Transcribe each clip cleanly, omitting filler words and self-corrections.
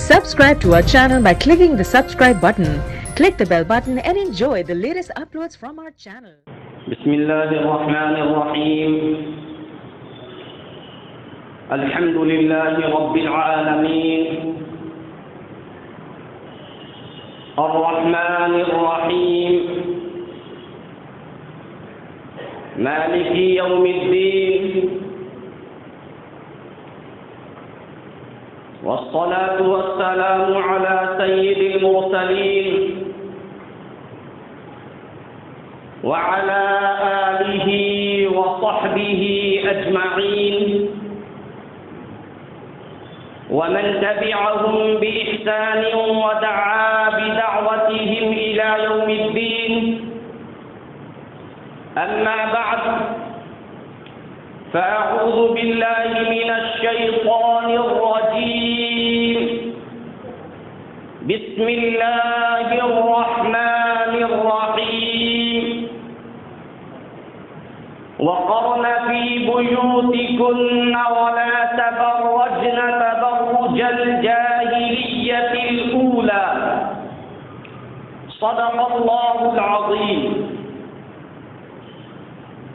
Subscribe to our channel by clicking the subscribe button. Click the bell button and enjoy the latest uploads from our channel. بسم الله الرحمن الرحيم. الحمد لله رب العالمين الرحمن الرحيم مالك يوم الدين والصلاة والسلام على سيد المرسلين وعلى آله وصحبه أجمعين ومن تبعهم بإحسان ودعا بدعوتهم إلى يوم الدين. أما بعد فأعوذ بالله من الشيطان الرجيم. بسم الله الرحمن الرحيم. وقرن في بيوتكن ولا تبرجن تبرج الجاهلية الأولى. صدق الله العظيم.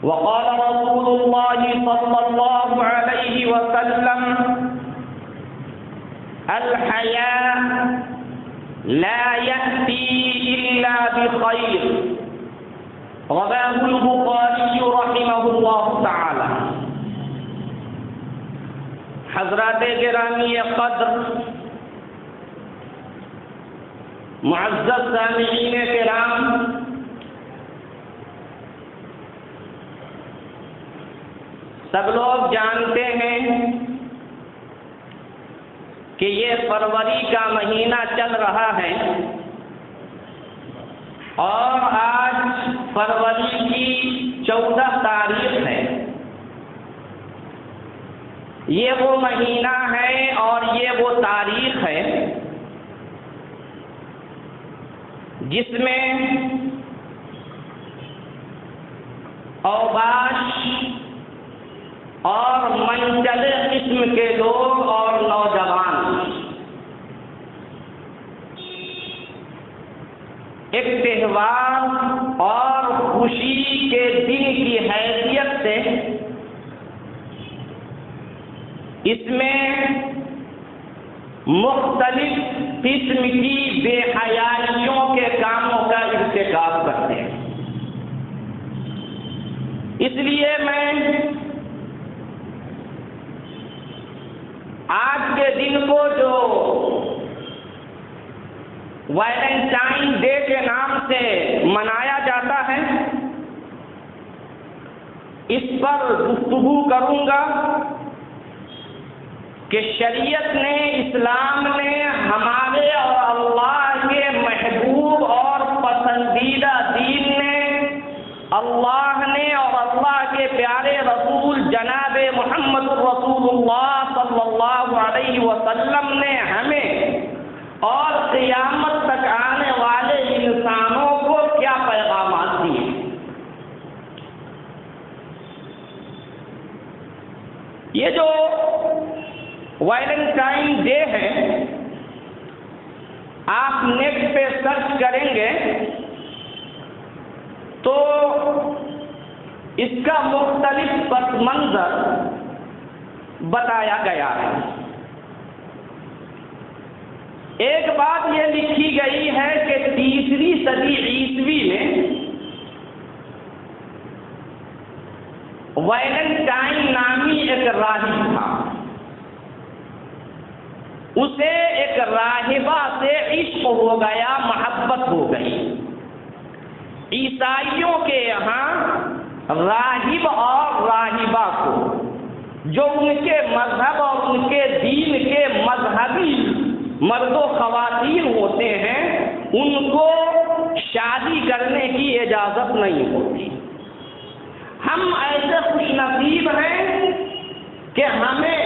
وقال رسول الله صلى الله عليه وسلم: الحياء لا يأتي إلا بخير. رواه البخاري رحمه الله تعالی. حضرات گرامی قدر، معزز سامعین کرام، سب لوگ جانتے ہیں کہ یہ فروری کا مہینہ چل رہا ہے اور آج فروری کی 14 تاریخ ہے. یہ وہ مہینہ ہے اور یہ وہ تاریخ ہے جس میں اوباش اور منچلے قسم کے لوگ اور نوجوان ایک تہوار اور خوشی کے دن کی حیثیت سے اس میں مختلف قسم کی بے حیائیوں کے کاموں کا ارتکاب کرتے ہیں. اس لیے میں آج کے دن کو جو ویلنٹائن ڈے کے نام سے منایا جاتا ہے، اس پر گفتگو کروں گا کہ شریعت نے، اسلام نے، ہمارے اور اللہ کے محبوب اور پسندیدہ دین نے، اللہ نے اور اللہ کے پیارے رسول جناب محمد رسول اللہ صلی اللہ علیہ وسلم نے ہمیں اور قیامت تک آنے والے انسانوں کو کیا پیغامات دیے. یہ جو ویلنٹائن ڈے ہے، آپ نیٹ پہ سرچ کریں گے تو اس کا مختلف پس منظر بتایا گیا ہے. ایک بات یہ لکھی گئی ہے کہ 3 صدی عیسوی میں ویلنٹائن نامی ایک راہب تھا. اسے ایک راہبہ سے عشق ہو گیا، محبت ہو گئی. عیسائیوں کے یہاں راہب اور راہبہ کو، جو ان کے مذہب اور ان کے دین کے مذہبی مرد و خواتین ہوتے ہیں، ان کو شادی کرنے کی اجازت نہیں ہوتی. ہم ایسے خوش نصیب ہیں کہ ہمیں،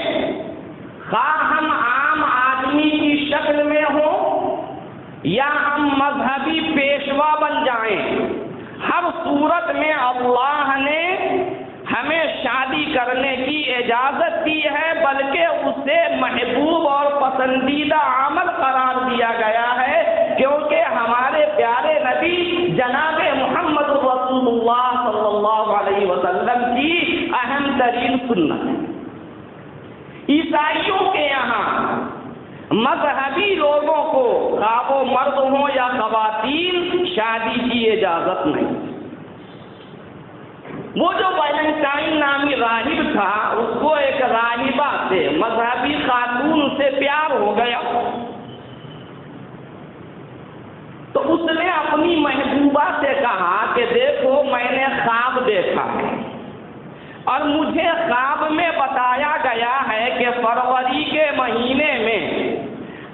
خواہ ہم عام آدمی کی شکل میں ہوں یا ہم مذہبی پیشوا بن جائیں، ہر صورت میں اللہ نے ہمیں ہمیں شادی کرنے کی اجازت دی ہے، بلکہ اسے محبوب اور پسندیدہ عمل قرار دیا گیا ہے، کیونکہ ہمارے پیارے نبی جناب محمد رسول اللہ صلی اللہ علیہ وسلم کی اہم ترین سنت ہے۔ عیسائیوں کے یہاں مذہبی لوگوں کو، خواہ وہ مرد ہوں یا خواتین، شادی کی اجازت نہیں۔ وہ جو ویلنٹائن نامی راہب تھا، اس کو ایک راہبہ سے، مذہبی خاتون سے پیار ہو گیا، تو اس نے اپنی محبوبہ سے کہا کہ دیکھو میں نے خواب دیکھا ہے، اور مجھے خواب میں بتایا گیا ہے کہ فروری کے مہینے میں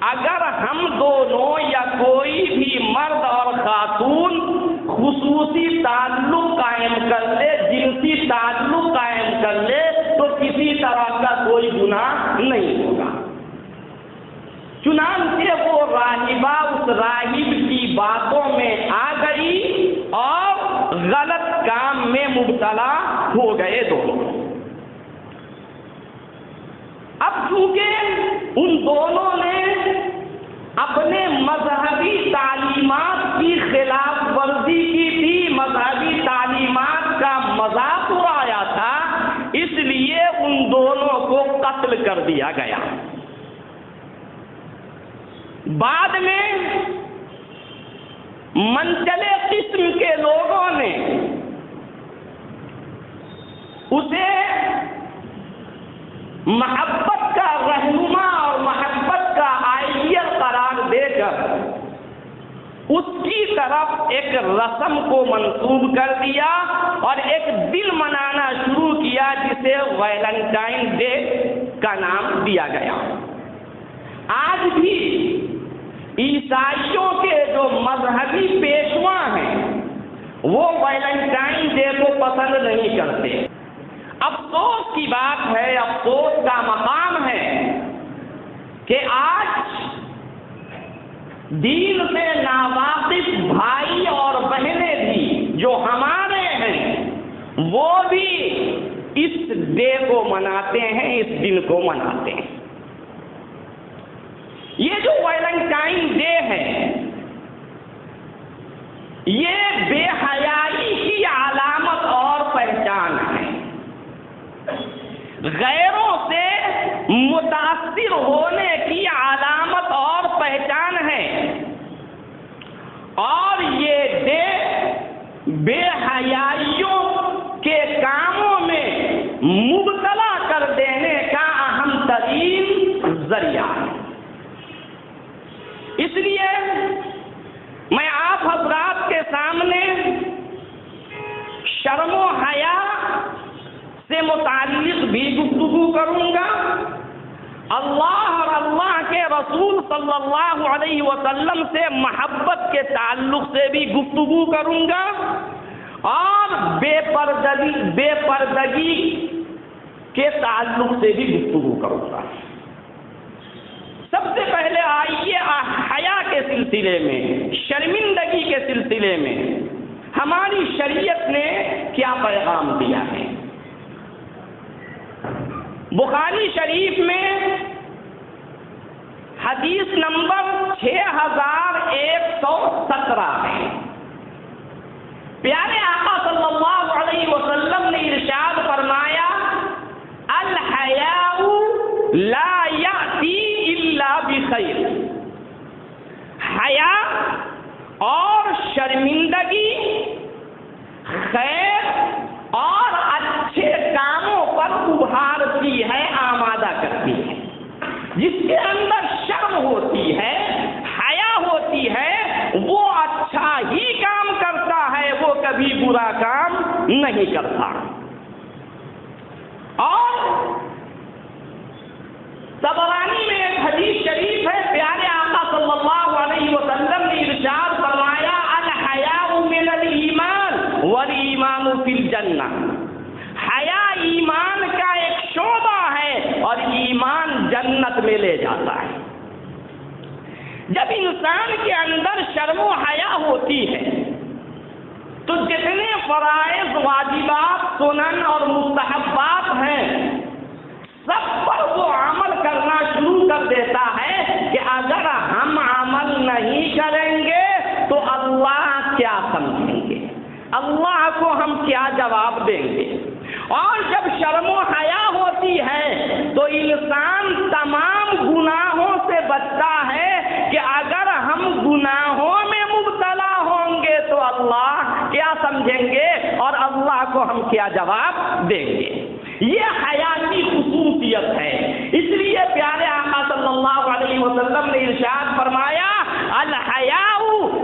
اگر ہم دونوں یا کوئی بھی مرد اور خاتون خصوصی تعلق قائم کر لے، جنسی تعلق قائم کر لے، تو کسی طرح کا کوئی گناہ نہیں ہوگا۔ چنانچہ وہ راہبہ اس راہب کی باتوں میں آ گئی اور غلط کام میں مبتلا ہو گئے دونوں۔ اب چونکہ ان دونوں نے اپنے مذہبی تعلیمات کی خلاف ورزی کی تھی، مذہبی تعلیمات کا مذاق اڑایا تھا، اس لیے ان دونوں کو قتل کر دیا گیا۔ بعد میں منچلے قسم کے لوگوں نے اسے محبت کا رہنما اور محبت کا آئیڈیل قرار دے کر اس کی طرف ایک رسم کو منسوب کر دیا اور ایک دن منانا شروع کیا، جسے ویلنٹائن ڈے کا نام دیا گیا۔ آج بھی عیسائیوں کے جو مذہبی پیشوا ہیں وہ ویلنٹائن ڈے کو پسند نہیں کرتے۔ افسوس کی بات ہے، افسوس کا مقام ہے کہ آج دین سے ناواقف بھائی اور بہنیں بھی جو ہمارے ہیں، وہ بھی اس ڈے کو مناتے ہیں، اس دن کو مناتے ہیں۔ یہ جو ویلنٹائن ڈے ہے، یہ بے حیائی کی علامت اور پہچان ہے، غیروں سے متاثر ہونے کی علامت اور پہچان ہے، اور یہ ڈے بے حیائیوں کے کاموں میں مبتلا کر دینے کا اہم ترین ذریعہ ہے۔ اس لیے میں آپ حضرات کے سامنے شرم و حیا سے متعلق بھی گفتگو کروں گا، اللہ اور اللہ کے رسول صلی اللہ علیہ وسلم سے محبت کے تعلق سے بھی گفتگو کروں گا، اور بے پردگی کے تعلق سے بھی گفتگو کروں گا۔ سب سے پہلے آئیے حیا کے سلسلے میں، شرمندگی کے سلسلے میں ہماری شریعت نے کیا پیغام دیا ہے۔ بخاری شریف میں حدیث نمبر 6117 ہے، پیارے آقا صلی اللہ علیہ وسلم نے ارشاد فرمایا، الحیاء لا یأتی الا بخیر، حیا اور شرمندگی خیر اور اچھے کاموں پر ابھارتی ہے، آمادہ کرتی ہے۔ جس کے اندر شرم ہوتی ہے، حیا ہوتی ہے، وہ اچھا ہی کام کرتا ہے، وہ کبھی برا کام نہیں کرتا۔ اور طبرانی میں ایک حدیث شریف ہے، پیارے آقا صلی اللہ علیہ وسلم نے ارشاد فرمایا، الحیاء من الایمان والایمان فی الجنہ، حیا ایمان کا ایک شعبہ ہے اور ایمان جنت میں لے جاتا ہے۔ جب انسان کے اندر شرم و حیا ہوتی ہے تو جتنے فرائض، واجبات، سنن اور مستحبات ہیں سب پر وہ عمل کرنا شروع کر دیتا ہے کہ اگر ہم عمل نہیں کریں گے تو اللہ کیا سمجھیں گے، اللہ کو ہم کیا جواب دیں گے۔ اور جب شرم و حیا ہوتی ہے تو انسان تمام گناہوں سے بچتا ہے کہ اگر ہم گناہوں میں مبتلا ہوں گے تو اللہ کیا سمجھیں گے اور اللہ کو ہم کیا جواب دیں گے۔ یہ حیا کی خصوصیت ہے۔ اس لیے پیارے آقا صلی اللہ علیہ وسلم نے ارشاد فرمایا الحیاء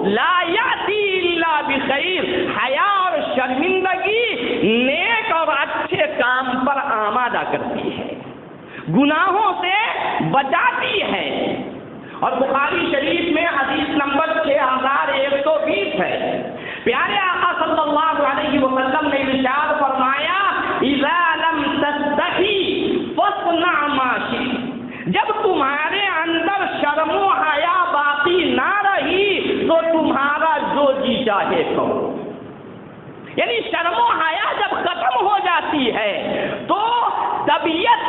لا یاتی الا بخیر، حیا اور شرمندگی نیک اور اچھے کام پر آمادہ کرتی ہے، گناہوں سے بچاتی ہے۔ اور بخاری شریف میں حدیث نمبر 6120 ہے، پیارے آقا صلی اللہ علیہ وسلم نے ارشاد فرمایا اذا لم تستحی فاصنع ما شئت، جب تمہارے اندر شرم و حیا باقی نہ رہی تو تمہارا جو جی چاہے کرو۔ یعنی شرم و حیا جب ختم ہو جاتی ہے تو طبیعت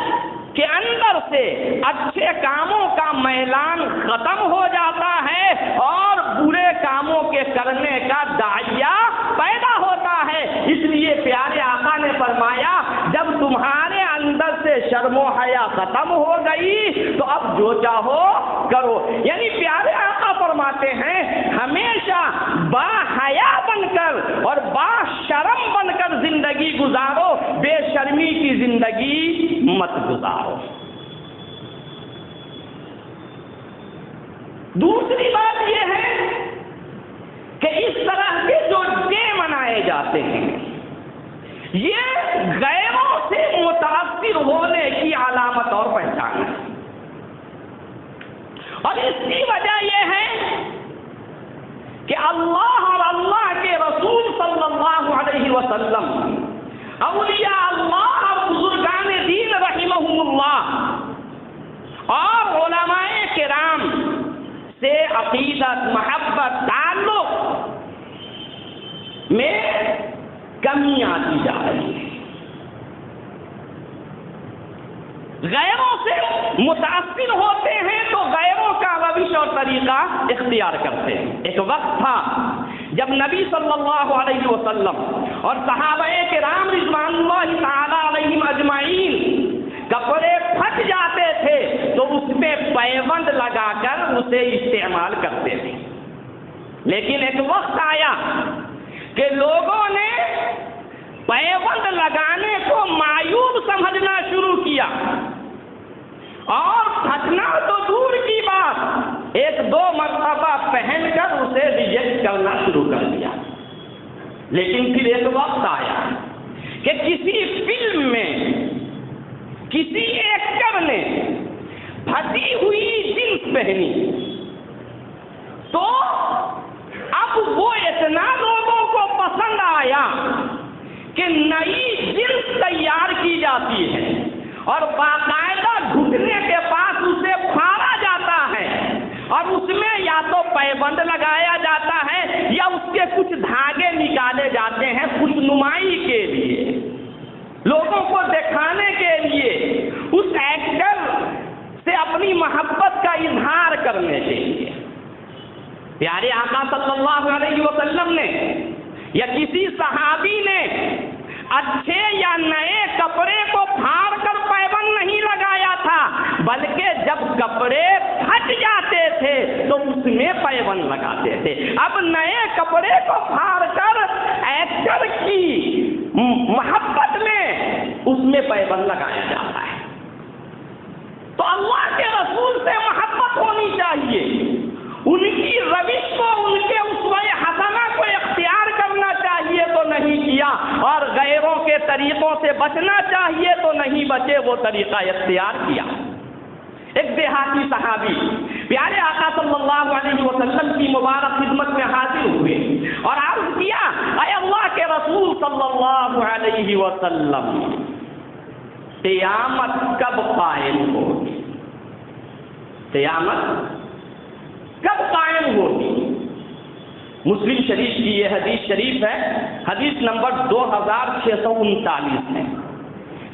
کے اندر سے اچھے کاموں کا میلان ختم ہو جاتا ہے اور برے کاموں کے کرنے کا داعیہ پیدا ہوتا ہے۔ اس لیے پیارے آقا نے فرمایا جب تمہارے اندر سے شرم و حیا ختم ہو گئی تو اب جو چاہو کرو۔ یعنی پیارے آقا فرماتے ہیں ہمیشہ با حیا بن کر اور با شرم بن کر زندگی گزارو، بے شرمی کی زندگی مت گزارو۔ دوسری بات یہ ہے کہ اس طرح کے جو ڈے منائے جاتے ہیں یہ غیروں سے متاثر ہونے کی علامت اور پہچان ہے، اور اس کی وجہ یہ ہے کہ اللہ اور اللہ کے رسول صلی اللہ علیہ وسلم، اولیاء اللہ اور بزرگان دین رحمہم اللہ اور علماء کرام سے عقیدت، محبت، تعلق میں کمی آتی جا رہی ہے، غیروں سے متاثر ہوتے ہیں تو غیروں کا روش اور طریقہ اختیار کرتے ہیں۔ ایک وقت تھا جب نبی صلی اللہ علیہ وسلم اور صحابہ کرام رضوان اللہ تعالی علیہم اجمعین کپڑے پھٹ جاتے تھے تو اس میں پیوند لگا کر اسے استعمال کرتے تھے، لیکن ایک وقت آیا کہ لوگوں نے پیوند لگانے کو معیوب سمجھنا شروع کیا اور پھٹنا تو دور کی بات، ایک دو مرتبہ پہن کر اسے ریجیکٹ کرنا شروع کر دیا۔ لیکن پھر ایک وقت آیا کہ کسی فلم میں کسی ایکٹر نے پھٹی ہوئی جنس پہنی تو اب وہ اتنا لوگوں کو پسند آیا کہ نئی جنس تیار کی جاتی ہے اور باقاعدہ گھٹنے کے پاس اسے پھاڑا جاتا ہے اور اس میں یا تو پیبند لگایا جاتا ہے یا اس کے کچھ دھاگے نکالے جاتے ہیں خوش نمائی کے لیے، لوگوں کو دکھانے کے لیے، اس ایکٹر سے اپنی محبت کا اظہار کرنے کے لیے۔ پیارے آقا صلی اللہ علیہ وسلم نے یا کسی صحابی نے اچھے یا نئے کپڑے کو پھاڑ کر پیبند نہیں لگایا تھا، بلکہ جب کپڑے پھٹ جاتے تھے تو اس میں پیبند لگاتے تھے۔ اب نئے کپڑے کو پھاڑ کر ایکٹر کی محبت میں اس میں پیبند لگایا جاتا ہے۔ تو اللہ کے رسول سے محبت ہونی چاہیے، ان کی روش کو، ان کے اسوہ حسنہ کو اختیار کرنا چاہیے تو نہیں کیا، اور غیروں کے طریقوں سے بچنا چاہیے تو نہیں بچے، وہ طریقہ اختیار کیا۔ ایک دیہاتی صحابی پیارے آقا صلی اللہ علیہ وسلم کی مبارک خدمت میں حاضر ہوئے اور عرض کیا اے اللہ کے رسول صلی اللہ علیہ وسلم، قیامت کب قائم ہوگی؟ قیامت کب قائم ہوگی؟ مسلم شریف کی یہ حدیث شریف ہے، حدیث نمبر 2639 ہے۔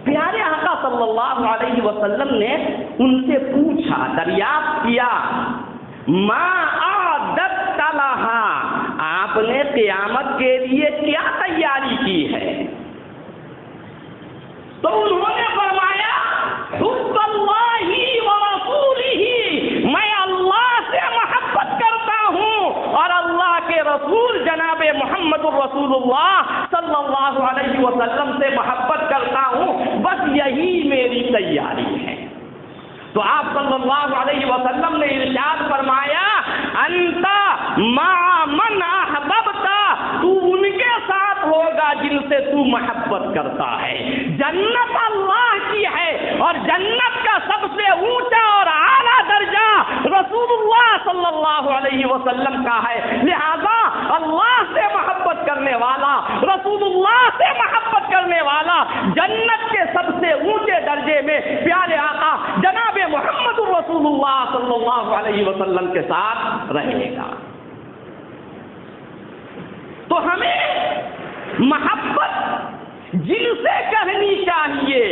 پیارے آقا صلی اللہ علیہ وسلم نے ان سے پوچھا، دریافت کیا، ما اعددت لہا، آپ نے قیامت کے لیے کیا تیاری کی ہے؟ تو انہوں نے فرمایا، حب اللہ ورسولہ، میں اللہ سے محبت کرتا ہوں اور اللہ کے رسول جناب محمد الرسول اللہ صلی اللہ علیہ وسلم سے محبت کرتا ہوں، بس یہی میری تیاری ہے۔ تو آپ صلی اللہ علیہ وسلم نے ارشاد فرمایا، انت مع من احببت، تو ان کے ساتھ ہوگا جن سے تو محبت کرتا ہے۔ جنت اللہ کی ہے اور جنت کا سب سے اونچا اور اعلیٰ درجہ رسول اللہ صلی اللہ علیہ وسلم کا ہے، لہذا اللہ سے محبت کرنے والا، رسول اللہ سے محبت کرنے والا جنت کے سب سے اونچے درجے میں پیارے آقا جناب محمد رسول اللہ صلی اللہ علیہ وسلم کے ساتھ رہے گا۔ تو ہمیں محبت جن سے کرنی چاہیے،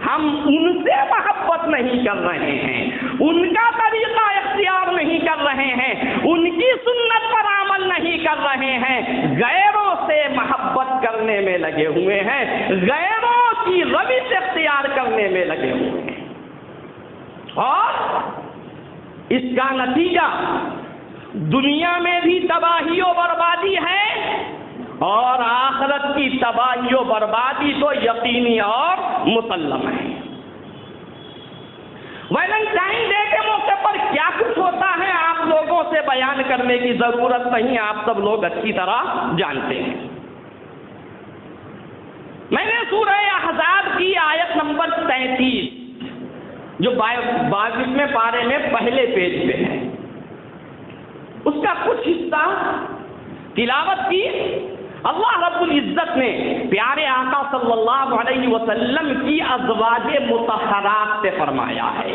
ہم ان سے محبت نہیں کر رہے ہیں، ان کا طریقہ اختیار نہیں کر رہے ہیں، ان کی سنت پر عمل نہیں کر رہے ہیں، غیروں سے محبت کرنے میں لگے ہوئے ہیں، غیروں کی روش اختیار کرنے میں لگے ہوئے ہیں، اور اس کا نتیجہ دنیا میں بھی تباہی و بربادی ہے اور آخرت کی تباہی و بربادی تو یقینی اور مسلم ہے۔ ویلنٹائن ڈے کے موقع پر کیا کچھ ہوتا ہے آپ لوگوں سے بیان کرنے کی ضرورت نہیں، آپ سب لوگ اچھی طرح جانتے ہیں۔ میں نے سورہ احزاب کی آیت نمبر 33 جو 22ویں پارے میں پہلے پیج پہ ہے، اس کا کچھ حصہ تلاوت کی۔ اللہ رب العزت نے پیارے آقا صلی اللہ علیہ وسلم کی ازواج مطہرات سے فرمایا ہے،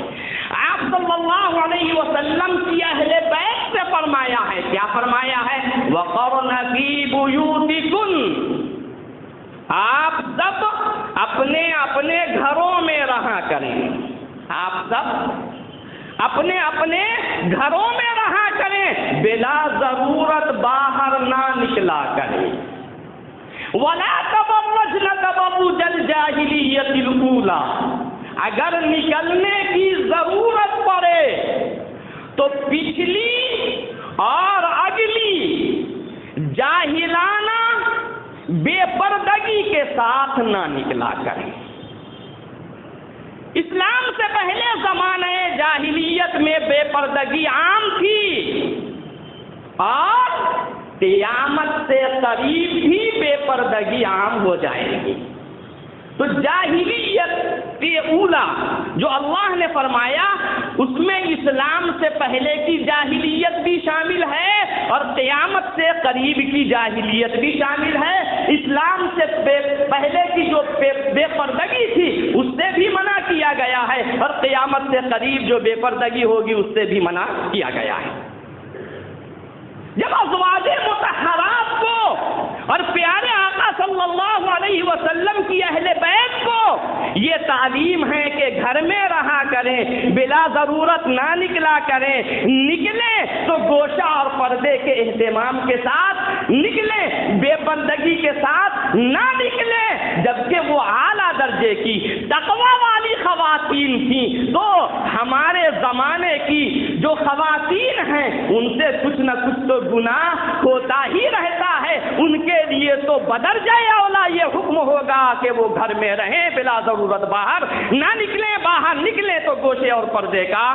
آپ صلی اللہ علیہ وسلم کی اہل بیت سے فرمایا ہے، کیا فرمایا ہے؟ وَقَرْنَ فِي بُيُوتِكُنَّ، آپ سب اپنے اپنے گھروں میں رہا کریں، آپ سب اپنے اپنے گھروں میں رہا کریں، بلا ضرورت باہر نہ نکلا کریں۔ وَلَا تَبَرَّجْنَ تَبَرُّجَ الْجَاهِلِيَّةِ الْأُولَىٰ، اگر نکلنے کی ضرورت پڑے تو پچھلی اور اگلی جاہلانہ بے پردگی کے ساتھ نہ نکلا کریں۔ اسلام سے پہلے زمانے جاہلیت میں بے پردگی عام تھی اور قیامت سے قریب بھی بے پردگی عام ہو جائے گی۔ تو جاہلیت کے اولا جو اللہ نے فرمایا اس میں اسلام سے پہلے کی جاہلیت بھی شامل ہے اور قیامت سے قریب کی جاہلیت بھی شامل ہے۔ اسلام سے پہلے کی جو بے پردگی تھی اس سے بھی منع کیا گیا ہے اور قیامت سے قریب جو بے پردگی ہوگی اس سے بھی منع کیا گیا ہے۔ جب ازواج مطہرات کو اور پیارے آقا صلی اللہ علیہ وسلم کی اہل بیت کو یہ تعلیم ہے کہ گھر میں رہا کریں، بلا ضرورت نہ نکلا کریں، نکلیں تو گوشہ اور پردے کے اہتمام کے ساتھ نکلیں، بے پردگی کے ساتھ نہ نکلیں، جبکہ وہ اعلیٰ درجے کی تقوی والی خواتین تھیں، تو ہمارے زمانے کی جو خواتین ہیں ان سے کچھ نہ کچھ تو گناہ ہوتا ہی رہتا ہے، ان کے لیے تو بدرجہ اولا یہ حکم ہوگا کہ وہ گھر میں رہیں، بلا ضرورت باہر نہ نکلیں، باہر نکلیں تو گوشے اور پردے کا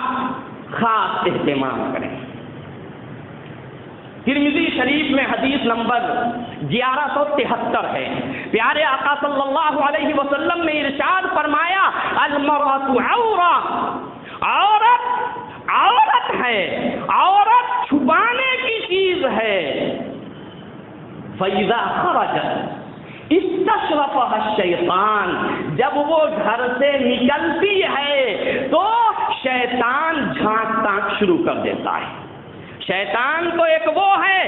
خاص اہتمام کریں۔ ترمذی شریف میں حدیث نمبر 1173 ہے، پیارے آقا صلی اللہ علیہ وسلم نے ارشاد فرمایا، المرأۃ عورہ، عورت ہے، عورت چھپانے کی چیز ہے، فَإِذَا خَرَجَتْ اسْتَشْرَفَهَا الشَّيْطَانُ، جب وہ گھر سے نکلتی ہے تو شیطان جھانکنا شروع کر دیتا ہے، شیطان تو ایک وہ ہے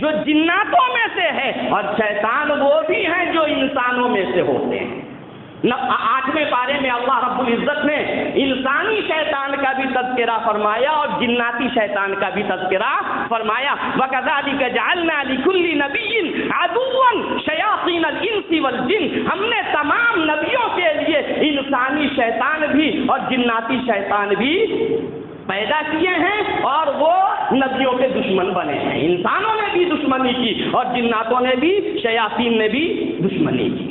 جو جناتوں میں سے ہے، اور شیطان وہ بھی ہیں جو انسانوں میں سے ہوتے ہیں۔ 8ویں پارے میں اللہ رب العزت نے انسانی شیطان کا بھی تذکرہ فرمایا اور جناتی شیطان کا بھی تذکرہ فرمایا۔ وَكَذَلِكَ جَعَلْنَا لِكُلِّ نَبِيٍّ عَدُوًّا شَيَاطِينَ الْإِنسِ وَالْجِنِّ، ہم نے تمام نبیوں کے لیے انسانی شیطان بھی اور جناتی شیطان بھی پیدا کیے ہیں، اور وہ نبیوں کے دشمن بنے ہیں۔ انسانوں نے بھی دشمنی کی اور جناتوں نے بھی، شیاطین نے بھی دشمنی کی۔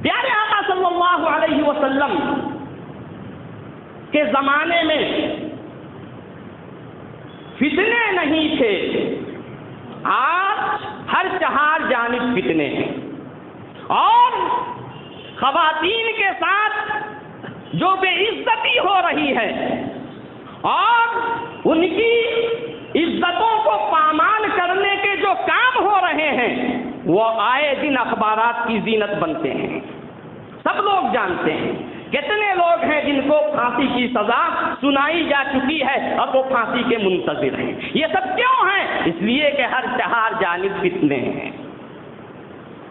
پیارے آقا صلی اللہ علیہ وسلم کے زمانے میں فتنے نہیں تھے، آج ہر چہار جانب فتنے ہیں، اور خواتین کے ساتھ جو بے عزتی ہو رہی ہے اور ان کی عزتوں کو پامال کرنے کے جو کام ہو رہے ہیں وہ آئے دن اخبارات کی زینت بنتے ہیں۔ سب لوگ جانتے ہیں کتنے لوگ ہیں جن کو پھانسی کی سزا سنائی جا چکی ہے اور وہ پھانسی کے منتظر ہیں۔ یہ سب کیوں ہیں؟ اس لیے کہ ہر چہار جانب فتنے ہیں۔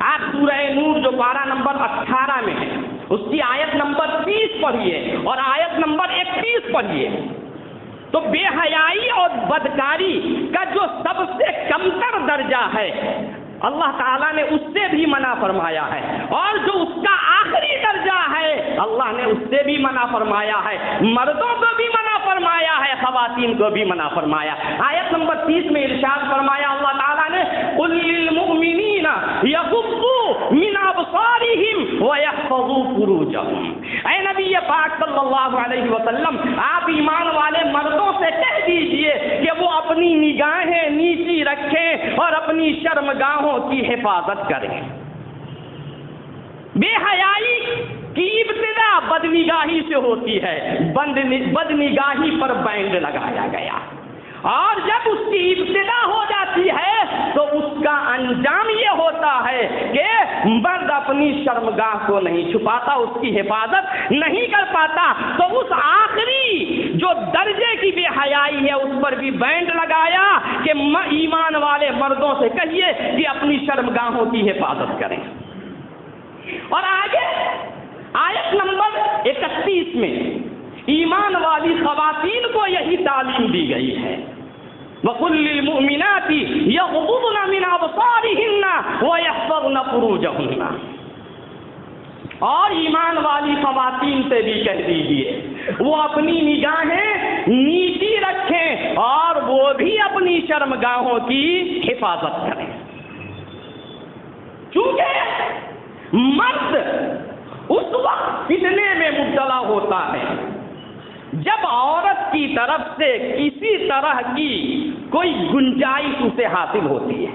آپ سورہ نور جو پارہ نمبر 18 میں ہے اس کی آیت نمبر 30 پڑھیے اور آیت نمبر 31 پڑھیے، تو بے حیائی اور بدکاری کا جو سب سے کمتر درجہ ہے اللہ تعالیٰ نے اس سے بھی منع فرمایا ہے، اور جو اس کا آخری درجہ ہے اللہ نے اس سے بھی منع فرمایا ہے۔ مردوں کو بھی منع فرمایا ہے، خواتین کو بھی منع فرمایا۔ آیت نمبر 30 میں ارشاد فرمایا اللہ تعالیٰ نے قُل لِّلْمُؤْمِنِينَ يَغُضُّوا مِنْ أَبْصَارِهِمْ وَيَحْفَظُوا فُرُوجَهُمْ۔ اے نبی پاک صلی اللہ علیہ وسلم، آپ ایمان والے مردوں سے کہہ دیجئے کہ وہ اپنی نگاہیں نیچی رکھیں اور اپنی شرمگاہوں کی حفاظت کریں۔ بے حیائی کی ابتدا بدنگاہی سے ہوتی ہے، بدنگاہی پر بینڈ لگایا گیا، اور جب اس کی ابتدا ہو جاتی ہے تو اس کا انجام یہ ہوتا ہے کہ مرد اپنی شرمگاہ کو نہیں چھپاتا، اس کی حفاظت نہیں کر پاتا، تو اس آخری جو درجے کی بے حیائی ہے اس پر بھی بینڈ لگایا کہ ایمان والے مردوں سے کہیے کہ اپنی شرمگاہوں کی حفاظت کریں۔ اور آگے آیت نمبر 31 میں ایمان والی خواتین کو یہی تعلیم دی گئی ہے، وَقُلْ لِلْمُؤْمِنَاتِ يَغْضُضْنَ مِنْ أَبْصَارِهِنَّ وَيَحْفَظْنَ فُرُوجَهُنَّ، اور ایمان والی خواتین سے بھی کہہ دیجیے وہ اپنی نگاہیں نیچی رکھیں اور وہ بھی اپنی شرمگاہوں کی حفاظت کریں۔ چونکہ مرد اس وقت فتنے میں مبتلا ہوتا ہے جب عورت کی طرف سے کسی طرح کی کوئی گنجائش اسے حاصل ہوتی ہے۔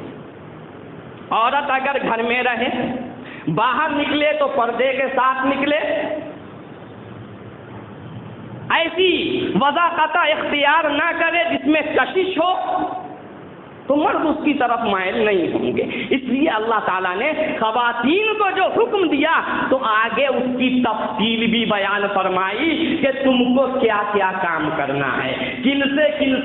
عورت اگر گھر میں رہے، باہر نکلے تو پردے کے ساتھ نکلے، ایسی وضاحت اختیار نہ کرے جس میں کشش ہو، تو مرد اس کی طرف مائل نہیں ہوں گے۔ اس لیے اللہ تعالیٰ نے خواتین کو جو حکم دیا تو آگے اس کی تفصیل بھی بیان فرمائی کہ تم کو کیا کیا کام کرنا ہے، کن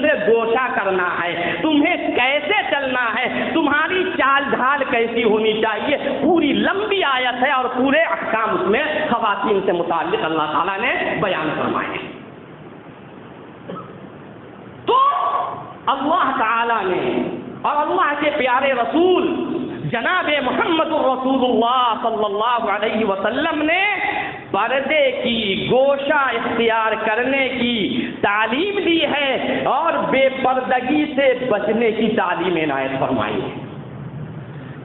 سے گوشہ کرنا ہے، تمہیں کیسے چلنا ہے، تمہاری چال ڈھال کیسی ہونی چاہیے۔ پوری لمبی آیت ہے اور پورے احکام اس میں خواتین سے متعلق اللہ تعالیٰ نے بیان فرمائے۔ تو اللہ تعالیٰ نے اور اللہ کے پیارے رسول جناب محمد الرسول اللہ صلی اللہ علیہ وسلم نے پردے کی گوشہ اختیار کرنے کی تعلیم دی ہے اور بے پردگی سے بچنے کی تعلیم عنایت فرمائی ہے۔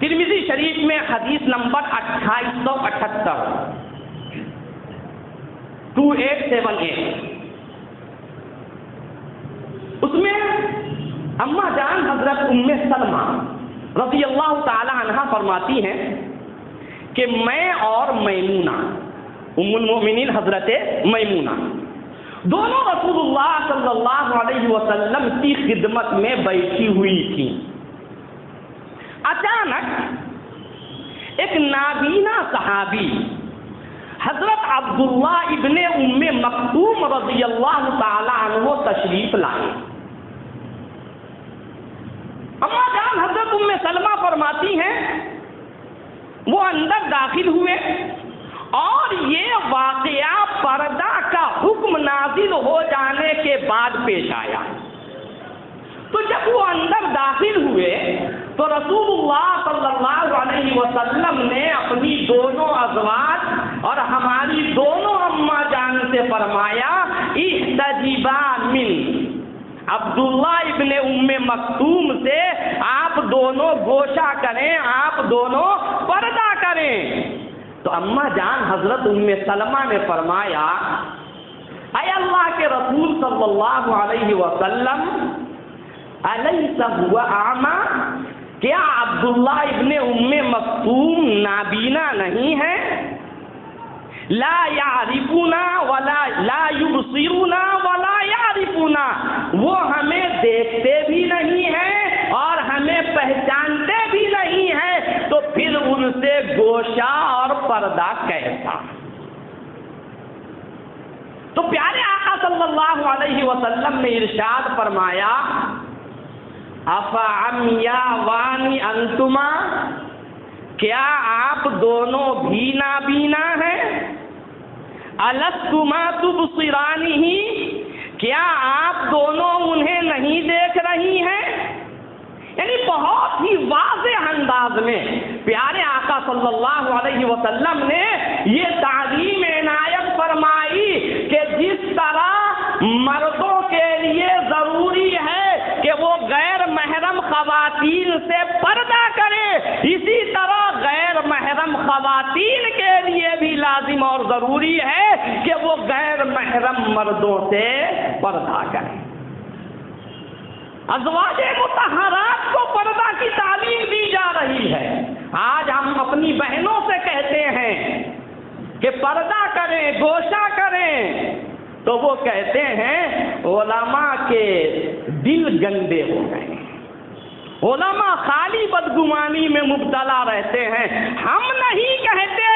ترمذی شریف میں حدیث نمبر 2878 2878 اس میں اماں جان حضرت ام سلمہ رضی اللہ تعالی عنہ فرماتی ہیں کہ میں اور میمونہ، ام المؤمنین حضرت میمونہ، دونوں رسول اللہ صلی اللہ علیہ وسلم کی خدمت میں بیٹھی ہوئی تھی۔ اچانک ایک نابینا صحابی حضرت عبداللہ ابن ام مکتوم رضی اللہ تعالی عنہ تشریف لائے۔ سلمہ فرماتی ہیں وہ اندر داخل ہوئے اور یہ واقعہ پردہ کا حکم نازل ہو جانے کے بعد پیش آیا. تو جب وہ اندر داخل ہوئے تو رسول اللہ صلی اللہ علیہ وسلم نے اپنی دونوں ازواج اور ہماری دونوں اماں جان سے فرمایا احتجبا من عبداللہ ابن ام مکتوم سے آپ دونوں گوشہ کریں، آپ دونوں پردہ کریں. تو اماں جان حضرت ام سلمہ نے فرمایا اے اللہ کے رسول صلی اللہ علیہ وسلم الیس هو اعمی، کیا عبداللہ ابن ام مکتوم نابینا نہیں ہے؟ لا یعرفنا ولا لا یبصرنا ولا یعرفنا، وہ ہمیں دیکھتے بھی نہیں ہیں اور ہمیں پہچانتے بھی نہیں ہیں، تو پھر ان سے گوشہ اور پردہ کیسا؟ تو پیارے آقا صلی اللہ علیہ وسلم نے ارشاد فرمایا افعمیاوانی انتما، کیا آپ دونوں بھی نابینا ہیں؟ الستما تبصرانہ، کیا آپ دونوں انہیں نہیں دیکھ رہی ہیں؟ یعنی بہت ہی واضح انداز میں پیارے آقا صلی اللہ علیہ وسلم نے یہ تعلیم عنایت فرمائی کہ جس طرح مردوں کے لیے ضروری ہے کہ وہ غیر محرم خواتین سے پردہ کریں، اسی طرح غیر محرم خواتین کے لیے بھی لازم اور ضروری ہے کہ وہ غیر محرم مردوں سے پردہ کریں. ازواج مطہرات کو پردہ کی تعلیم دی جا رہی ہے. آج ہم اپنی بہنوں سے کہتے ہیں کہ پردہ کریں، گوشہ کریں، تو وہ کہتے ہیں علماء کے دل گندے ہو گئے، علماء خالی بدگمانی میں مبتلا رہتے ہیں. ہم نہیں کہتے،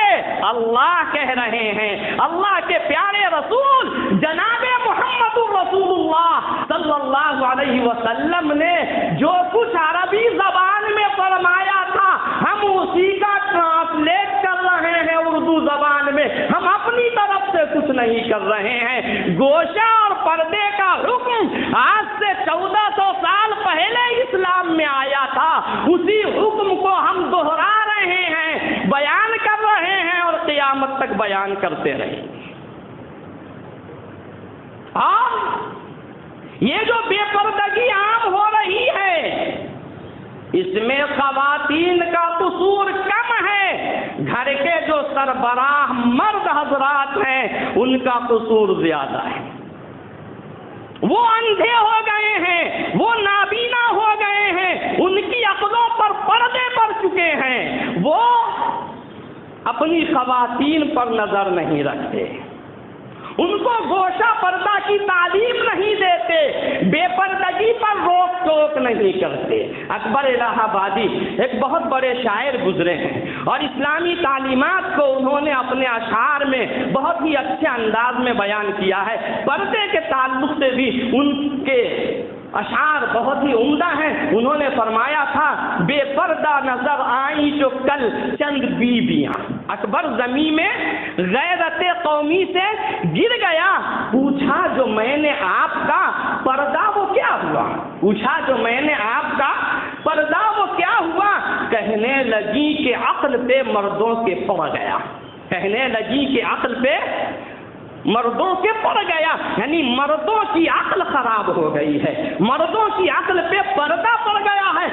اللہ کہہ رہے ہیں. اللہ کے پیارے رسول جناب محمد رسول اللہ صلی اللہ علیہ وسلم نے جو کچھ عربی زبان میں فرمایا تھا ہم اسی کا ٹرانسلیٹ کر رہے ہیں اردو زبان میں، ہم اپنی طرف سے کچھ نہیں کر رہے ہیں. گوشہ اور پردے کا حکم آج سے 1400 سال پہلے اسلام میں آیا تھا، اسی حکم کو ہم دوہرا رہے ہیں، بیان کر رہے ہیں اور قیامت تک بیان کرتے رہیں. اور یہ جو بے پردگی عام ہو رہی ہے اس میں خواتین کا قصور کم ہے، گھر کے جو سربراہ مرد حضرات ہیں ان کا قصور زیادہ ہے. وہ اندھے ہو گئے ہیں، وہ نابینا ہو گئے ہیں، ان کی عقلوں پر پردے پڑ چکے ہیں، وہ اپنی خواتین پر نظر نہیں رکھتے، ان کو گوشہ پردہ کی تعلیم نہیں دیتے، بے پردگی پر روک ٹوک نہیں کرتے. اکبر الہ آبادی ایک بہت بڑے شاعر گزرے ہیں اور اسلامی تعلیمات کو انہوں نے اپنے اشعار میں بہت ہی اچھے انداز میں بیان کیا ہے. پردے کے تعلق سے بھی ان کے اشعار بہت ہی عمدہ ہیں. انہوں نے فرمایا تھا بے پردہ نظر آئی جو کل چند بیویاں، اکبر زمین میں غیرت قومی سے گر گیا، پوچھا جو میں نے آپ کا پردہ وہ کیا ہوا، پوچھا جو میں نے آپ کا پردہ وہ کیا ہوا، کہنے لگی کہ عقل پہ مردوں کے پڑ گیا، کہنے لگی کہ عقل پہ مردوں کے پڑ گیا، یعنی مردوں کی عقل خراب ہو گئی ہے، مردوں کی عقل پہ پردہ پڑ گیا ہے،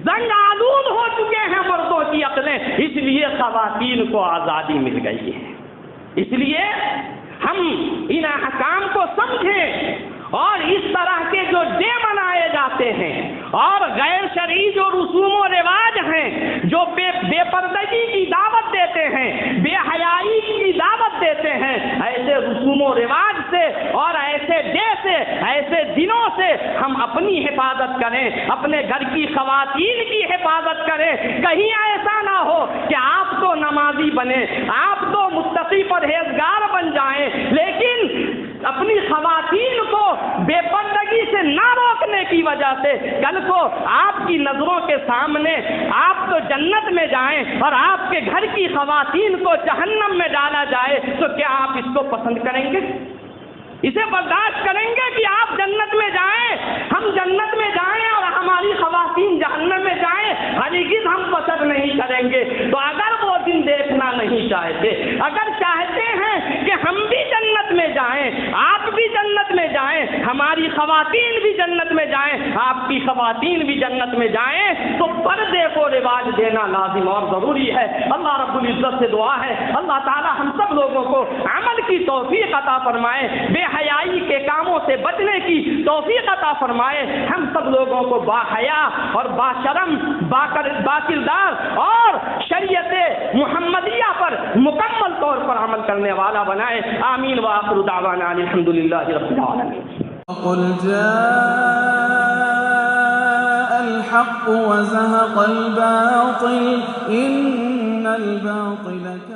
زنگ آلود ہو چکے ہیں مردوں کی عقلیں، اس لیے خواتین کو آزادی مل گئی ہے. اس لیے ہم ان احکام کو سمجھیں اور اس طرح کے جو ڈے منائے جاتے ہیں اور غیر شرعی جو رسوم و رواج ہیں جو بے پردگی کی دعوت دیتے ہیں، بے حیائی کی دعوت دیتے ہیں، ایسے رسوم و رواج سے اور ایسے ڈے سے، ایسے دنوں سے ہم اپنی حفاظت کریں، اپنے گھر کی خواتین کی حفاظت کریں. کہیں ایسا نہ ہو کہ آپ تو نمازی بنے، آپ تو متقی پرہیزگار بن جائیں، لیکن اپنی خواتین کو بے پردگی سے نہ روکنے کی وجہ سے کل کو آپ کی نظروں کے سامنے آپ تو جنت میں جائیں اور آپ کے گھر کی خواتین کو جہنم میں ڈالا جائے تو کیا آپ اس کو پسند کریں گے؟ اسے برداشت کریں گے کہ آپ جنت میں جائیں، ہم جنت میں جائیں اور ہماری خواتین جہنم میں جائیں؟ ہرگز ہم پسند نہیں کریں گے۔ تو اگر وہ دن دیکھنا نہیں چاہتے، اگر چاہتے ہیں کہ ہم بھی جنت میں جائیں، آپ بھی جنت میں جائیں، ہماری خواتین بھی جنت میں جائیں، آپ کی خواتین بھی جنت میں جائیں، تو پردے کو رواج دینا لازم اور ضروری ہے۔ اللہ رب العزت سے دعا ہے اللہ تعالی ہم سب لوگوں کو عمل کی توفیق عطا فرمائے، بے حیائی کے کاموں سے بچنے کی توفیق عطا فرمائے، ہم سب لوگوں کو با حیا اور با شرم، با کردار اور شریعت محمدیہ پر مکمل طور پر عمل کرنے والا بنائے۔ آمین وآخر دعوانا الحمدللہ رب العالمین۔ قل جاء الحق وزهق الباطل إن الباطل